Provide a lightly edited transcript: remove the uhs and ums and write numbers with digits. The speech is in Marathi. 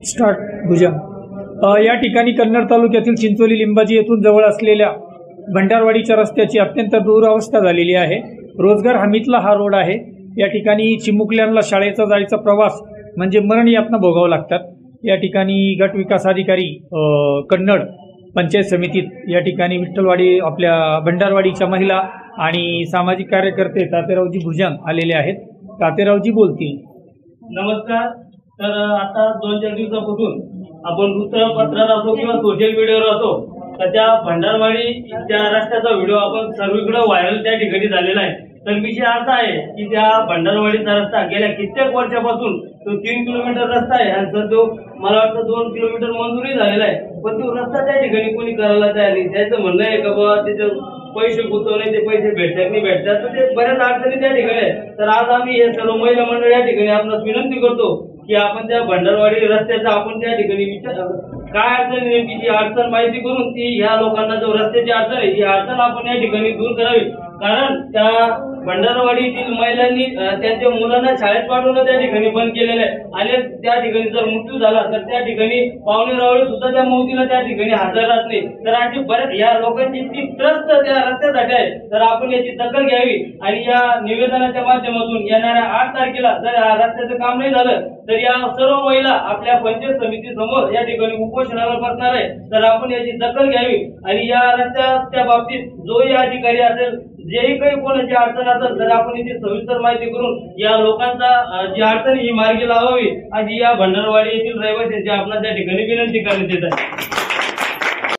स्टार्ट भुजंग या ठिकाणी कन्नड तालुक्यातील चिंचोली लिंबाजी येथून जवळ असलेल्या भंडारवाडीच्या रस्त्याची अत्यंत दुरवस्था झालेली आहे। रोजगार हमीतला हा रोड आहे। या ठिकाणी चिमुकल्यांना शाळेचा जायचा प्रवास म्हणजे मरण यातना भोगावं लागतात। या ठिकाणी गट विकास अधिकारी कन्नड पंचायत समितीत या ठिकाणी विठ्ठलवाडी आपल्या भंडारवाडीच्या महिला आणि सामाजिक कार्यकर्ते तातेरावजी भुजंग आलेले आहेत। तातेरावजी बोलतील। नमस्कार। तर आता 2-4 दिवसापासून आपण वृत्तपत्रात असो किंवा सोशल मीडियावर असो तर त्या भंडारवाडी त्या रस्त्याचा व्हिडिओ आपण सर्वीकडे व्हायरल त्या ठिकाणी झालेला आहे। तर विषय असा आहे की त्या भंडारवाडीचा रस्ता गेल्या कित्येक वर्षापासून तो 3 किलोमीटर रस्ता आहे आणि तर तो मला वाटतं 2 किलोमीटर मंजुरी झालेला आहे, पण तो रस्ता त्या ठिकाणी कोणी करायला तयार नाही। त्याचं म्हणणं आहे का बाबा त्याचे पैसे गुंतवणे ते पैसे भेटतात नाही भेटतात, तर ते बऱ्याच अडचणी त्या ठिकाणी आहे। तर आज आम्ही हे सर्व महिला मंडळ या ठिकाणी आपणास विनंती करतो की आपण त्या भंडारवाडी रस्त्याचा आपण त्या ठिकाणी काय अडचण नेमकी जी अडचण माहिती करून ती ह्या लोकांना जो रस्त्याची अडचण आहे ही अडचण आपण या ठिकाणी दूर करावी। कारण त्या भंडारवाडीतील महिलांनी त्यांच्या मुलांना शाळेत पाठवणं त्या ठिकाणी बंद केलेलं आहे आणि त्या ठिकाणी जर मृत्यू झाला तर त्या ठिकाणी पाहुणे रावळे सुद्धा त्या मौतीला त्या ठिकाणी हजर राहत नाही। तर अशी बऱ्याच या लोकांची ती त्रस्त त्या रस्त्यासाठी आहे। तर आपण याची दखल घ्यावी आणि या निवेदनाच्या माध्यमातून येणाऱ्या 8 तारखेला जर रस्त्याचं काम नाही झालं तर या सर्व महिला आपल्या पंचायत समिती समोर या ठिकाणी उपोषणाला बसणार आहे। तर आपण याची दखल घ्यावी आणि या रस्त्याच्या बाबतीत जोही अधिकारी असेल जेही काही कोणाची अडचण असेल तर आपण याची सविस्तर माहिती करून या लोकांचा जी अडचण ही मार्गी लावावी अशी या भंडारवाडी येथील रहिवाशांची आपल्या त्या ठिकाणी विनंती करण्यात येत आहे।